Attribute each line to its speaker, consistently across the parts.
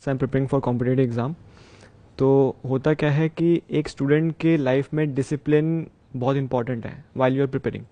Speaker 1: I am preparing for competitive exam. तो होता क्या है कि एक स्टूडेंट के लाइफ में डिसिप्लिन बहुत इंपॉर्टेंट है वाइल यू आर प्रिपेयरिंग।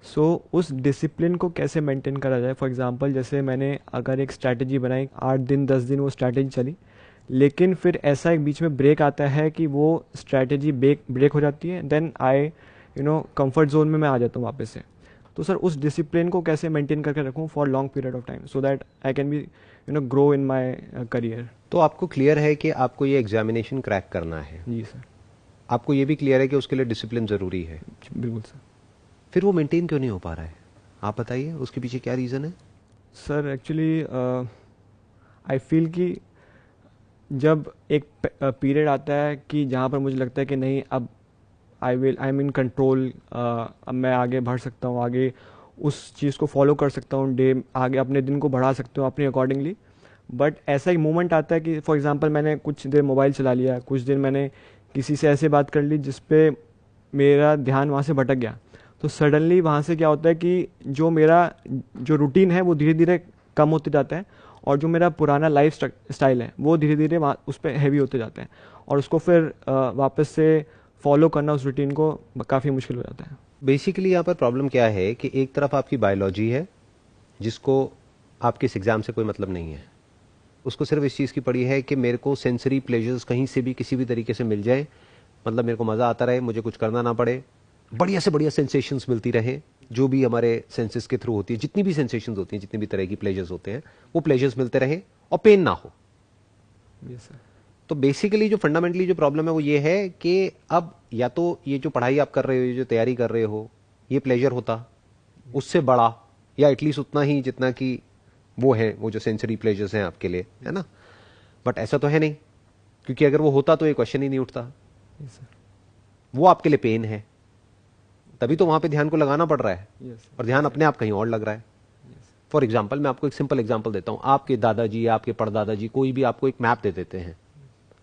Speaker 1: सो उस डिसिप्लिन को कैसे मेंटेन करा जाए। फॉर एग्जांपल जैसे मैंने अगर एक स्ट्रैटेजी बनाई, 8 दिन 10 दिन वो स्ट्रैटेजी चली, लेकिन फिर ऐसा एक बीच में ब्रेक आता है कि वो स्ट्रैटेजी ब्रेक हो जाती है, देन आई कंफर्ट जोन में मैं आ जाता हूँ वापस से। तो सर उस डिसिप्लिन को कैसे मेंटेन करके रखूँ for long period of time, so that I can be grow in my career.
Speaker 2: तो आपको क्लियर है कि आपको ये एग्जामिनेशन क्रैक करना है,
Speaker 1: जी सर।
Speaker 2: आपको ये भी क्लियर है कि उसके लिए डिसिप्लिन ज़रूरी है,
Speaker 1: बिल्कुल सर।
Speaker 2: फिर वो मेंटेन क्यों नहीं हो पा रहा है? आप बताइए उसके पीछे क्या रीज़न है?
Speaker 1: सर एक्चुअली आई फील कि जब एक पीरियड आता है कि जहाँ पर मुझे लगता है कि नहीं, अब आई एम इन कंट्रोल, अब मैं आगे बढ़ सकता हूँ, आगे उस चीज़ को फॉलो कर सकता हूँ, डे आगे अपने दिन को बढ़ा सकता हूँ अपने अकॉर्डिंगली। बट ऐसा एक मोमेंट आता है कि फॉर एग्जांपल मैंने कुछ देर मोबाइल चला लिया, कुछ दिन मैंने किसी से ऐसे बात कर ली जिस पे मेरा ध्यान वहाँ से भटक गया। तो सडनली वहाँ से क्या होता है कि जो मेरा जो रूटीन है वो धीरे धीरे कम होते जाता है, और जो मेरा पुराना लाइफ स्टाइल है वो धीरे धीरे वहाँ उस पर हैवी होते जाता है, और उसको फिर वापस से फॉलो करना उस रूटीन को काफ़ी मुश्किल हो जाता है।
Speaker 2: बेसिकली यहाँ पर प्रॉब्लम क्या है कि एक तरफ आपकी बायोलॉजी है जिसको आपके इस एग्ज़ाम से कोई मतलब नहीं है, उसको सिर्फ इस चीज़ की पड़ी है कि मेरे को सेंसरी प्लेजर्स कहीं से भी किसी भी तरीके से मिल जाए, मतलब मेरे को मज़ा आता रहे, मुझे कुछ करना ना पड़े, बढ़िया से बढ़िया सेंसेशंस मिलती रहे, जो भी हमारे सेंसेस के थ्रू होती है, जितनी भी सेंसेशंस होती हैं, जितनी भी तरह की प्लेजर्स होते हैं, वो प्लेजर्स मिलते रहे और पेन ना हो।
Speaker 1: Yes sir.
Speaker 2: तो बेसिकली जो फंडामेंटली जो प्रॉब्लम है वो ये है कि अब या तो ये जो पढ़ाई आप कर रहे हो, ये जो तैयारी कर रहे हो, ये प्लेजर होता उससे बड़ा या एटलीस्ट उतना ही जितना कि वो है, वो जो सेंसरी प्लेजर्स हैं आपके लिए, है ना? बट ऐसा तो है नहीं, क्योंकि अगर वो होता तो ये क्वेश्चन ही नहीं उठता।
Speaker 1: Yes sir.
Speaker 2: वो आपके लिए पेन है, तभी तो वहां पे ध्यान को लगाना पड़ रहा है,
Speaker 1: यस
Speaker 2: और ध्यान अपने आप कहीं और लग रहा है।
Speaker 1: यस।
Speaker 2: फॉर एग्जाम्पल मैं आपको एक सिंपल एग्जाम्पल देता हूं, आपके दादाजी या आपके परदादाजी कोई भी आपको एक मैप दे देते हैं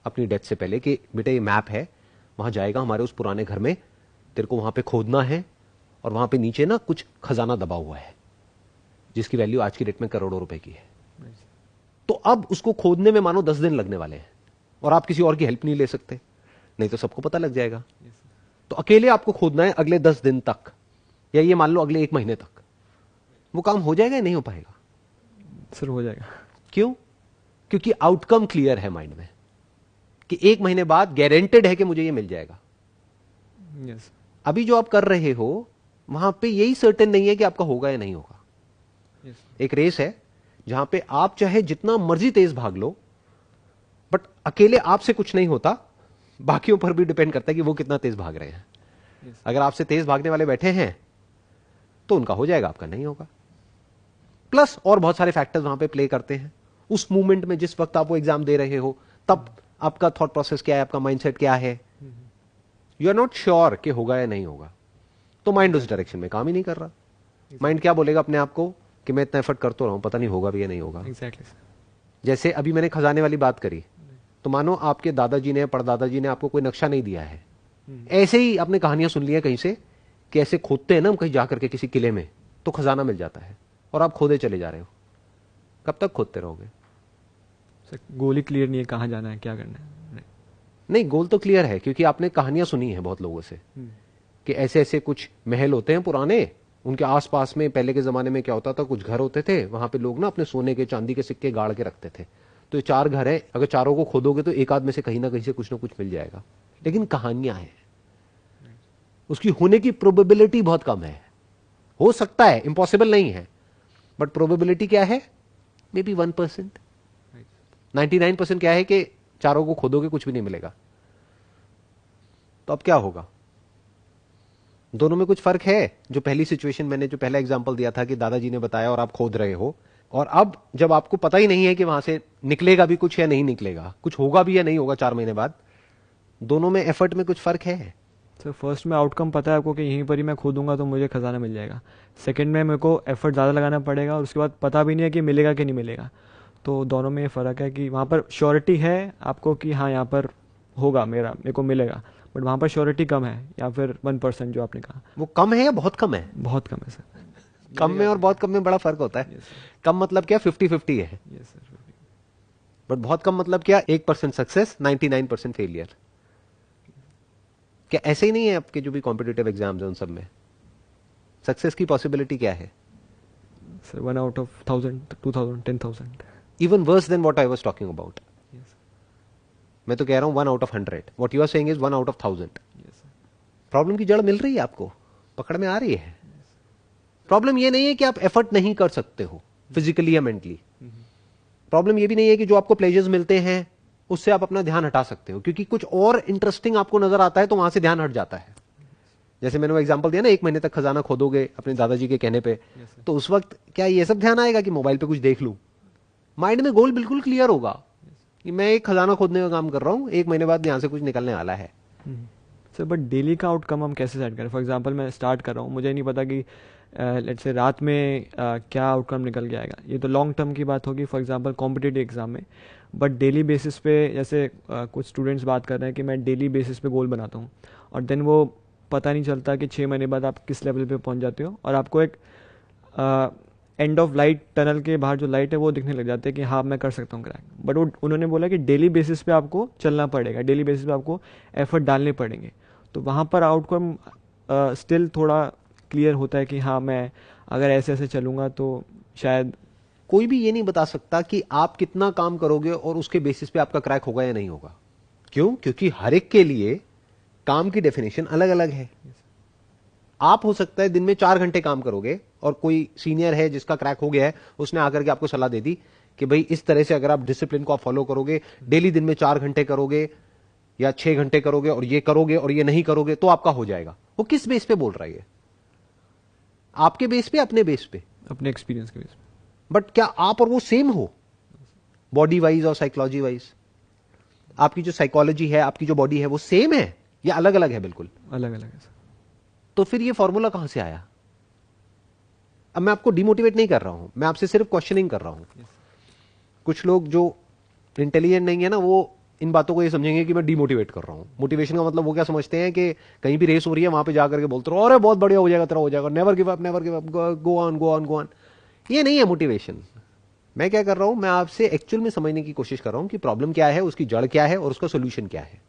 Speaker 2: अपनी डेथ से पहले कि बेटा ये मैप है, वहां जाएगा हमारे उस पुराने घर में, तेरे को वहां पे खोदना है, और वहां पे नीचे ना कुछ खजाना दबा हुआ है जिसकी वैल्यू आज की डेट में करोड़ों रुपए की है। तो अब उसको खोदने में मानो 10 दिन लगने वाले हैं, और आप किसी और की हेल्प नहीं ले सकते, नहीं तो सबको पता लग जाएगा। तो अकेले आपको खोदना है अगले 10 दिन तक, या ये मान लो अगले 1 महीने तक। वो काम हो जाएगा या नहीं हो पाएगा?
Speaker 1: सर हो जाएगा।
Speaker 2: क्यों? क्योंकि आउटकम क्लियर है माइंड में कि 1 महीने बाद गारंटेड है कि मुझे ये मिल जाएगा।
Speaker 1: यस।
Speaker 2: अभी जो आप कर रहे हो वहां पे यही सर्टेन नहीं है कि आपका होगा या नहीं होगा।
Speaker 1: यस।
Speaker 2: एक रेस है जहां पे आप चाहे जितना मर्जी तेज भाग लो, बट अकेले आपसे कुछ नहीं होता, बाकियों पर भी डिपेंड करता है कि वो कितना तेज भाग रहे हैं।
Speaker 1: यस।
Speaker 2: अगर आपसे तेज भागने वाले बैठे हैं तो उनका हो जाएगा, आपका नहीं होगा। प्लस और बहुत सारे फैक्टर्स वहां पे प्ले करते हैं। उस मूवमेंट में जिस वक्त आप वो एग्जाम दे रहे हो, तब आपका थॉट प्रोसेस क्या है, आपका माइंडसेट क्या है, यू आर नॉट श्योर कि होगा या नहीं होगा, तो माइंड उस डायरेक्शन में काम ही नहीं कर रहा। माइंड क्या बोलेगा अपने आप को कि मैं इतना एफर्ट करता रहा हूं, पता नहीं होगा भी या नहीं होगा।
Speaker 1: Exactly sir.
Speaker 2: जैसे अभी मैंने खजाने वाली बात करी, तो मानो आपके दादाजी ने परदादाजी ने आपको कोई नक्शा नहीं दिया है, ऐसे ही आपने कहानियां सुन ली है कहीं से कि ऐसे खोदते हैं ना हम कहीं जाकर के किसी किले में, तो खजाना मिल जाता है, और आप खोदे चले जा रहे हो। कब तक खोदते रहोगे?
Speaker 1: सर गोल ही क्लियर नहीं है, कहाँ जाना है, क्या करना है।
Speaker 2: नहीं, गोल तो क्लियर है, क्योंकि आपने कहानियां सुनी है बहुत लोगों से कि ऐसे ऐसे कुछ महल होते हैं पुराने, उनके आसपास में पहले के जमाने में क्या होता था, कुछ घर होते थे, वहां पे लोग ना अपने सोने के चांदी के सिक्के गाड़ के रखते थे। तो ये 4 घर है, अगर चारों को खोदोगे तो एक आध में से कहीं ना कहीं से कुछ ना कुछ मिल जाएगा। लेकिन कहानियां हैं, उसकी होने की प्रोबेबिलिटी बहुत कम है। हो सकता है, इंपॉसिबल नहीं है, बट प्रोबेबिलिटी क्या है? May be 1%। 99% क्या है कि चारों को खोदोगे कुछ भी नहीं मिलेगा। तो अब क्या होगा? दोनों में कुछ फर्क है। जो पहली सिचुएशन मैंने जो पहला एग्जांपल दिया था कि दादाजी ने बताया और आप खोद रहे हो, और अब जब आपको पता ही नहीं है कि वहां से निकलेगा भी कुछ या नहीं निकलेगा, कुछ होगा भी या नहीं होगा 4 महीने बाद, दोनों में एफर्ट में कुछ फर्क है।
Speaker 1: सर फर्स्ट में आउटकम पता है आपको कि यहीं पर ही मैं खोदूंगा तो मुझे खजाना मिल जाएगा। सेकंड में मेरे को एफर्ट ज़्यादा लगाना पड़ेगा, और उसके बाद पता भी नहीं है कि मिलेगा कि नहीं मिलेगा। तो दोनों में ये फ़र्क है कि वहाँ पर श्योरिटी है आपको कि हाँ यहाँ पर होगा, मेरे को मिलेगा, बट वहाँ पर श्योरिटी कम है, या फिर 1% जो आपने कहा।
Speaker 2: वो कम है या बहुत कम है?
Speaker 1: बहुत कम है सर।
Speaker 2: कम में और बहुत कम में बड़ा फर्क होता है।
Speaker 1: Yes sir.
Speaker 2: कम मतलब क्या? 50-50 है।
Speaker 1: Yes sir.
Speaker 2: बट बहुत कम मतलब क्या, 1% सक्सेस 99% फेलियर। क्या ऐसे ही नहीं है आपके जो भी कॉम्पिटिटिव एग्जाम्स हैं उन सब में? सक्सेस की पॉसिबिलिटी क्या है?
Speaker 1: Sir 1 out of 1000, 2000, 10,000।
Speaker 2: Even worse than what I was talking about.
Speaker 1: Yes
Speaker 2: मैं तो कह रहा हूं 1 out of 100, what you are saying is 1 out of 1000।
Speaker 1: Yes sir.
Speaker 2: Problem की जड़ मिल रही है आपको, पकड़ में आ रही है। प्रॉब्लम ये नहीं है कि आप एफर्ट नहीं कर सकते हो फिजिकली या मेंटली। प्रॉब्लम ये भी नहीं है कि जो आपको प्लेजर्स मिलते हैं उससे आप अपना ध्यान हटा सकते हो, क्योंकि कुछ और इंटरेस्टिंग आपको नजर आता है तो वहां से ध्यान हट जाता है। जैसे मैंने वो एग्जांपल दिया ना, 1 महीने तक खजाना खोदोगे अपने दादाजी के कहने पे,
Speaker 1: Yes, sir.
Speaker 2: तो उस वक्त क्या ये सब ध्यान आएगा कि मोबाइल पे कुछ देख लूं? माइंड में गोल बिल्कुल क्लियर होगा कि मैं एक खजाना खोदने का काम कर रहा हूं, 1 महीने बाद यहां से कुछ निकलने वाला है।
Speaker 1: सर बट डेली का आउटकम हम कैसे सेट करें? फॉर एग्जांपल मैं स्टार्ट कर रहा हूँ, मुझे नहीं पता कि लेट्स से रात में क्या आउटकम निकल के आएगा। ये तो लॉन्ग टर्म की बात होगी फॉर एग्जांपल कॉम्पिटिटिव एग्जाम में। बट डेली बेसिस पे जैसे कुछ स्टूडेंट्स बात कर रहे हैं कि मैं डेली बेसिस पे गोल बनाता हूँ, और देन वो पता नहीं चलता कि 6 महीने बाद आप किस लेवल पे पहुँच जाते हो, और आपको एक एंड ऑफ लाइट, टनल के बाहर जो लाइट है वो दिखने लग जाते हैं कि हाँ मैं कर सकता हूँ क्रैक। बट वो उन्होंने बोला कि डेली बेसिस पे आपको चलना पड़ेगा, डेली बेसिस पे आपको एफर्ट डालने पड़ेंगे। तो वहाँ पर आउटकम स्टिल थोड़ा क्लियर होता है कि हाँ मैं अगर ऐसे ऐसे चलूँगा तो शायद।
Speaker 2: कोई भी ये नहीं बता सकता कि आप कितना काम करोगे और उसके बेसिस पे आपका क्रैक होगा या नहीं होगा। क्यों? क्योंकि हर एक के लिए काम की डेफिनेशन अलग अलग है। आप हो सकता है दिन में 4 घंटे काम करोगे और कोई सीनियर है जिसका क्रैक हो गया है, उसने आकर के आपको सलाह दे दी कि भाई इस तरह से अगर आप डिसिप्लिन को आप फॉलो करोगे, डेली दिन में 4 घंटे करोगे या 6 घंटे करोगे और ये नहीं करोगे तो आपका हो जाएगा। वो किस बेस पे बोल रहा है? आपके बेस पे, अपने बेस पे?
Speaker 1: अपने एक्सपीरियंस के बेस पे।
Speaker 2: बट क्या आप और वो सेम हो बॉडी वाइज और साइकोलॉजी वाइज? आपकी जो साइकोलॉजी है, आपकी जो बॉडी है, वो सेम है या अलग अलग है? बिल्कुल
Speaker 1: अलग अलग है सर।
Speaker 2: तो फिर ये फॉर्मूला कहां से आया? अब मैं आपको डिमोटिवेट नहीं कर रहा हूं, मैं आपसे सिर्फ क्वेश्चनिंग कर रहा हूं। कुछ लोग जो इंटेलिजेंट नहीं है ना, वो इन बातों को ये समझेंगे कि मैं डिमोटिवेट कर रहा हूं। मोटिवेशन का मतलब वो क्या समझते हैं कि कहीं भी रेस हो रही है वहां पे जाकर के बोलते रहो अरे बहुत बढ़िया हो जाएगा, तेरा हो जाएगा, never give up, never give up, go on go on go on. ये नहीं है मोटिवेशन। मैं क्या कर रहा हूं, मैं आपसे एक्चुअल में समझने की कोशिश कर रहा हूं कि प्रॉब्लम क्या है, उसकी जड़ क्या है और उसका सोल्यूशन क्या है।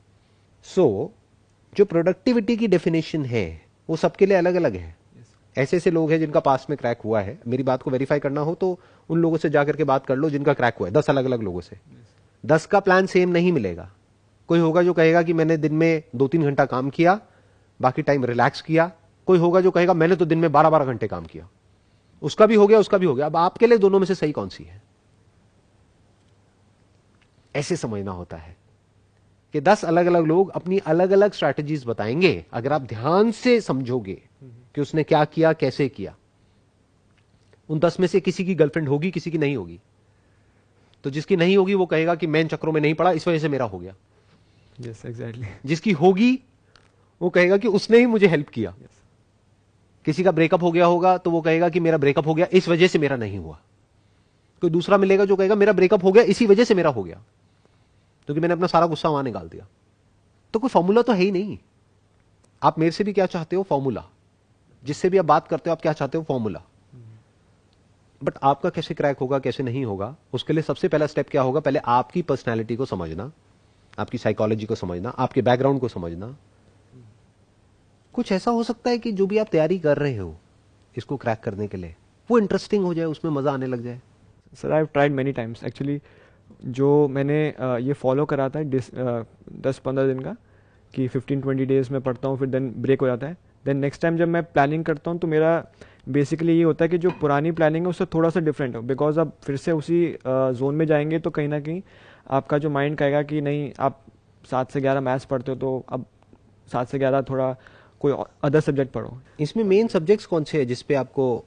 Speaker 2: सो जो प्रोडक्टिविटी की डेफिनेशन है वो सबके लिए अलग अलग है। ऐसे ऐसे लोग हैं जिनका पास में क्रैक हुआ है, मेरी बात को वेरीफाई करना हो तो उन लोगों से जाकर के बात कर लो जिनका क्रैक हुआ है, 10 अलग अलग लोगों से। 10 का प्लान सेम नहीं मिलेगा। कोई होगा जो कहेगा कि मैंने दिन में 2-3 घंटा काम किया, बाकी टाइम रिलैक्स किया। कोई होगा जो कहेगा मैंने तो दिन में 12-12 घंटे काम किया। उसका भी हो गया, उसका भी हो गया। अब आपके लिए दोनों में से सही कौन सी है? ऐसे समझना होता है कि 10 अलग अलग लोग अपनी अलग अलग स्ट्रैटेजीज बताएंगे। अगर आप ध्यान से समझोगे कि उसने क्या किया, कैसे किया। उन 10 में से किसी की गर्लफ्रेंड होगी, किसी की नहीं होगी। तो जिसकी नहीं होगी वो कहेगा कि मैं इन चक्रों में नहीं पड़ा, इस वजह से मेरा हो गया।
Speaker 1: Yes exactly.
Speaker 2: जिसकी होगी वो कहेगा कि उसने ही मुझे हेल्प किया। किसी का ब्रेकअप हो गया होगा तो वो कहेगा कि मेरा ब्रेकअप हो गया, इस वजह से मेरा नहीं हुआ। कोई दूसरा मिलेगा जो कहेगा मेरा ब्रेकअप हो गया, इसी वजह से मेरा हो गया, क्योंकि मैंने अपना सारा गुस्सा वहां निकाल दिया। तो कोई फॉर्मूला तो है ही नहीं। आप मेरे से भी क्या चाहते हो? फॉर्मूला। जिससे भी आप बात करते हो आप क्या चाहते हो? फॉर्मूला। बट आपका कैसे क्रैक होगा, कैसे नहीं होगा, उसके लिए सबसे पहला स्टेप क्या होगा? पहले आपकी पर्सनैलिटी को समझना, आपकी साइकोलॉजी को समझना, आपके बैकग्राउंड को समझना। कुछ ऐसा हो सकता है कि जो भी आप तैयारी कर रहे हो इसको क्रैक करने के लिए, वो इंटरेस्टिंग हो जाए, उसमें मजा आने लग जाए।
Speaker 1: Sir I have tried many times actually. जो मैंने ये फॉलो करा था 10-15 दिन का, कि 15-20 डेज में पढ़ता हूँ, फिर देन ब्रेक हो जाता है। देन नेक्स्ट टाइम जब मैं प्लानिंग करता हूँ तो मेरा बेसिकली ये होता है कि जो पुरानी प्लानिंग है उससे थोड़ा सा डिफरेंट हो, बिकॉज अब फिर से उसी जोन में जाएंगे तो कहीं ना कहीं आपका जो माइंड कहेगा कि नहीं, आप 7 से 11 मैथ्स पढ़ते हो तो अब 7 से 11 थोड़ा कोई अदर सब्जेक्ट पढ़ो।
Speaker 2: इसमें मेन सब्जेक्ट्स कौन से हैं जिसपे आपको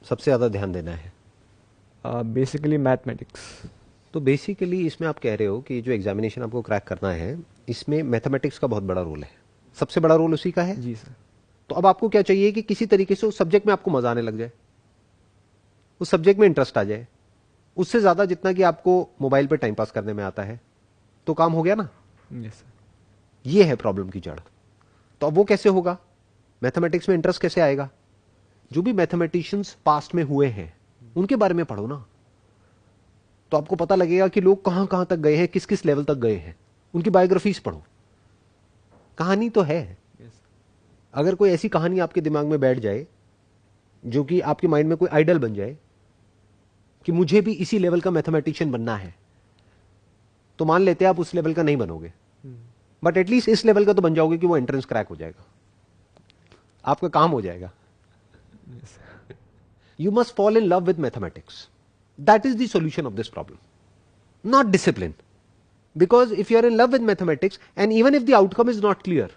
Speaker 2: सबसे ज्यादा ध्यान देना है?
Speaker 1: Basically mathematics.
Speaker 2: तो बेसिकली इसमें आप कह रहे हो कि जो एग्जामिनेशन आपको क्रैक करना है इसमें मैथमेटिक्स का बहुत बड़ा रोल है, सबसे बड़ा रोल उसी का है।
Speaker 1: जी सर।
Speaker 2: तो अब आपको क्या चाहिए कि किसी तरीके से उस सब्जेक्ट में आपको मजा आने लग जाए, उस सब्जेक्ट में इंटरेस्ट आ जाए, उससे ज्यादा जितना कि आपको मोबाइल पे टाइम पास करने में आता है। तो काम हो गया ना?
Speaker 1: Yes sir.
Speaker 2: ये है प्रॉब्लम की जड़। तो अब वो कैसे होगा? मैथमेटिक्स में इंटरेस्ट कैसे आएगा? जो भी मैथमेटिशियंस पास्ट में हुए हैं उनके बारे में पढ़ो ना। तो तो आपको पता लगेगा कि लोग कहां कहां तक गए हैं, किस किस लेवल तक गए हैं। उनकी बायोग्राफीज पढ़ो, कहानी तो है। अगर कोई ऐसी कहानी आपके दिमाग में बैठ जाए जो कि आपके माइंड में कोई आइडल बन जाए कि मुझे भी इसी लेवल का मैथमेटिशियन बनना है, तो मान लेते हैं आप उस लेवल का नहीं बनोगे, बट एटलीस्ट इस लेवल का तो बन जाओगे कि वो एंट्रेंस क्रैक हो जाएगा, आपका काम हो जाएगा। You must fall in love with mathematics, that is the solution of this problem, not discipline. Because if you are in love with mathematics and even if the outcome is not clear,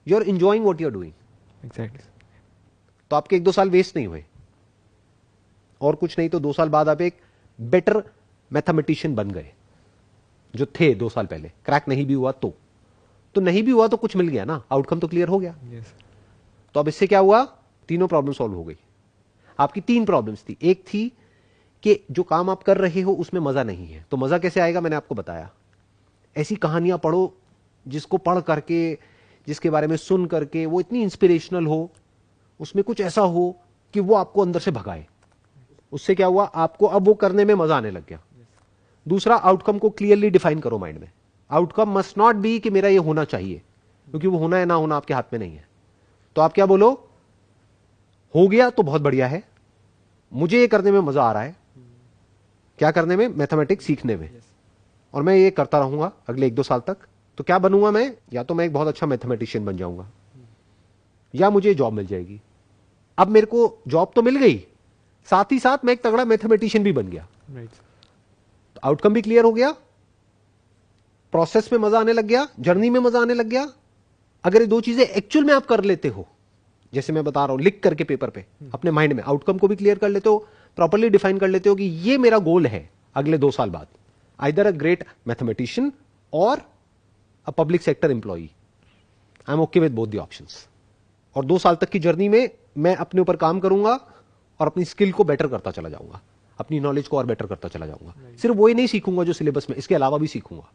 Speaker 2: you are enjoying what you are doing.
Speaker 1: Exactly.
Speaker 2: तो आपके 1-2 साल waste नहीं हुए, और कुछ नहीं तो 2 साल बाद आप एक बेटर मैथमेटिशियन बन गए जो थे 2 साल पहले। क्रैक नहीं भी हुआ तो नहीं भी हुआ तो कुछ मिल गया ना, आउटकम तो क्लियर हो गया।
Speaker 1: यस।
Speaker 2: तो अब इससे क्या हुआ, तीनों प्रॉब्लम सॉल्व हो गई। आपकी 3 प्रॉब्लम्स थी। एक थी कि जो काम आप कर रहे हो उसमें मजा नहीं है, तो मजा कैसे आएगा, मैंने आपको बताया। ऐसी कहानियां पढ़ो जिसको पढ़ करके, जिसके बारे में सुन करके वो इतनी इंस्पिरेशनल हो, उसमें कुछ ऐसा हो कि वो आपको अंदर से भगाए। उससे क्या हुआ, आपको अब वो करने में मजा आने लग गया। दूसरा, आउटकम को क्लियरली डिफाइन करो माइंड में। आउटकम मस्ट नॉट बी कि मेरा ये होना चाहिए, क्योंकि वो होना है ना होना आपके हाथ में नहीं है। तो आप क्या बोलो, हो गया तो बहुत बढ़िया है, मुझे ये करने में मजा आ रहा है। क्या करने में, मैथमेटिक्स सीखने में, और मैं ये करता रहूंगा अगले 1-2 साल तक। तो क्या बनूंगा मैं, या तो मैं एक बहुत अच्छा मैथमेटिशियन बन जाऊंगा, या मुझे जॉब मिल जाएगी। अब मेरे को जॉब तो मिल गई, साथ ही साथ मैं एक तगड़ा मैथमेटिशियन भी बन गया। तो आउटकम भी क्लियर हो गया, प्रोसेस में मजा आने लग गया, जर्नी में मजा आने लग गया। अगर ये 2 चीजें एक्चुअल में आप कर लेते हो, जैसे मैं बता रहा हूं, लिख करके पेपर पे अपने माइंड में, आउटकम को भी क्लियर कर लेते हो, प्रॉपर्ली डिफाइन कर लेते हो कि ये मेरा गोल है अगले 2 साल बाद, आइदर अ ग्रेट मैथमेटिशियन और a public sector employee, I am okay with both the options. और 2 साल तक की जर्नी में मैं अपने ऊपर काम करूंगा और अपनी स्किल को बेटर करता चला जाऊंगा, अपनी नॉलेज को और बेटर करता चला जाऊंगा। सिर्फ वही नहीं सीखूंगा जो सिलेबस में, इसके अलावा भी सीखूंगा।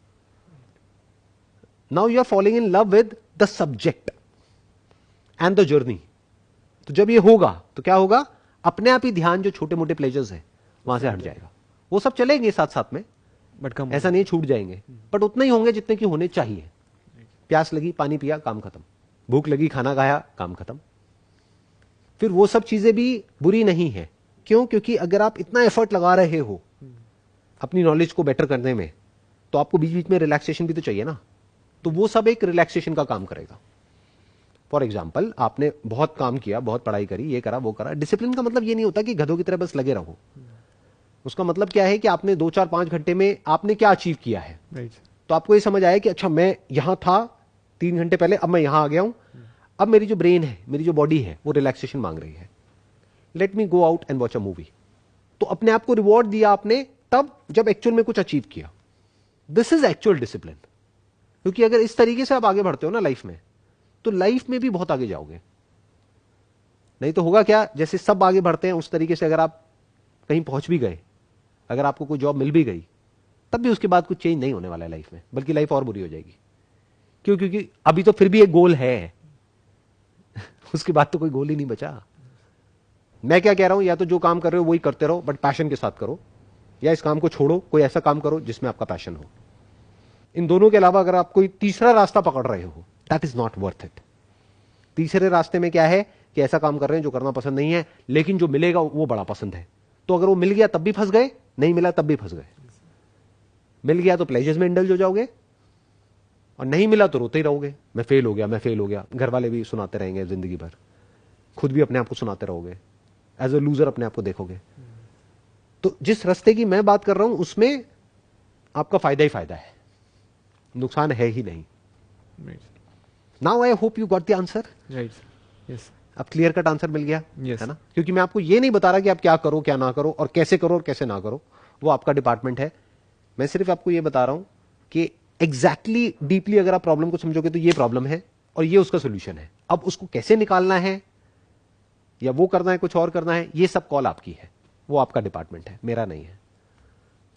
Speaker 2: Now you are falling in love with the subject and the journey. तो जब ये होगा तो क्या होगा, अपने आप ही ध्यान जो छोटे मोटे प्लेजर्स है वहां से हट जाएगा। वो सब चलेंगे साथ साथ में,
Speaker 1: बट कम,
Speaker 2: ऐसा नहीं छूट जाएंगे, बट उतने ही होंगे जितने की होने चाहिए। प्यास लगी, पानी पिया, काम खत्म। भूख लगी, खाना खाया, काम खत्म। फिर वो सब चीजें भी बुरी नहीं है। क्यों, क्योंकि अगर आप इतना एफर्ट लगा रहे हो अपनी नॉलेज को बेटर करने में, तो आपको बीच बीच में रिलैक्सेशन भी तो चाहिए ना। तो वो सब एक रिलैक्सेशन का काम करेगा। फॉर एग्जाम्पल, आपने बहुत काम किया, बहुत पढ़ाई करी, ये करा वो करा। डिसिप्लिन का मतलब ये नहीं होता कि गधों की तरह बस लगे रहो। उसका मतलब क्या है कि आपने 2-4-5 घंटे में आपने क्या अचीव किया है। तो आपको ये समझ आया कि अच्छा, मैं यहां था 3 घंटे पहले, अब मैं यहां आ गया हूं। अब मेरी जो ब्रेन है, मेरी जो बॉडी है, वो रिलैक्सेशन मांग रही है। Let me go out and watch a movie. तो अपने आप को रिवॉर्ड दिया आपने तब जब एक्चुअल में कुछ अचीव किया। This is actual discipline. क्योंकि अगर इस तरीके से आप आगे बढ़ते हो ना लाइफ में, तो लाइफ में भी बहुत आगे जाओगे। नहीं तो होगा क्या, जैसे सब आगे बढ़ते हैं उस तरीके से अगर आप कहीं पहुंच भी गए, अगर आपको कोई जॉब मिल भी गई, तब भी उसके बाद कुछ चेंज नहीं होने वाला है लाइफ में, बल्कि लाइफ और बुरी हो जाएगी। क्यों, क्योंकि अभी तो फिर भी एक गोल है उसके बाद तो कोई गोल ही नहीं बचा। मैं क्या कह रहा हूं, या तो जो काम कर रहे हो वही करते रहो, बट पैशन के साथ करो, या इस काम को छोड़ो, कोई ऐसा काम करो जिसमें आपका पैशन हो। इन दोनों के अलावा अगर आप कोई तीसरा रास्ता पकड़ रहे हो, that is not worth it. तीसरे रास्ते में क्या है कि ऐसा काम कर रहे हैं जो करना पसंद नहीं है, लेकिन जो मिलेगा वो बड़ा पसंद है। तो अगर वो मिल गया तब भी फंस गए, नहीं मिला तब भी फंस गए। मिल गया तो प्लेजर्स में इंडल्ज हो जाओगे, और नहीं मिला तो रोते ही रहोगे, मैं फेल हो गया, मैं फेल हो गया। घर वाले भी सुनाते रहेंगे जिंदगी भर, खुद भी अपने आप को सुनाते रहोगे, एज अ लूजर अपने आप को देखोगे। तो जिस रास्ते की मैं बात कर रहा हूं उसमें आपका फायदा ही फायदा है, नुकसान है ही नहीं। Now I hope you got the answer.
Speaker 1: Right, yes.
Speaker 2: अब क्लियर कट आंसर मिल गया,
Speaker 1: Yes.
Speaker 2: है ना। क्योंकि मैं आपको ये नहीं बता रहा कि आप क्या करो क्या ना करो, और कैसे करो और कैसे ना करो, वो आपका डिपार्टमेंट है। मैं सिर्फ आपको ये बता रहा हूं कि एग्जैक्टली डीपली अगर आप प्रॉब्लम को समझोगे तो ये प्रॉब्लम है और ये उसका सोल्यूशन है। अब उसको कैसे निकालना है, या वो करना है, कुछ और करना है, ये सब कॉल आपकी है, वो आपका डिपार्टमेंट है, मेरा नहीं है।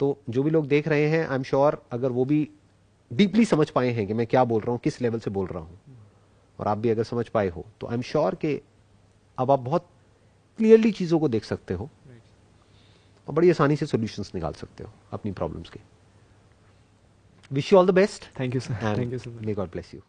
Speaker 2: तो जो भी लोग देख रहे हैं, आई एम श्योर अगर वो भी डीपली समझ पाए हैं कि मैं क्या बोल रहा हूं, किस लेवल से बोल रहा हूं, और आप भी अगर समझ पाए हो, तो आई एम श्योर कि अब आप बहुत क्लियरली चीजों को देख सकते हो। और बड़ी आसानी से सॉल्यूशंस निकाल सकते हो अपनी प्रॉब्लम्स के। Wish you all the best
Speaker 1: thank you sir, thank you so much.
Speaker 2: May God bless you.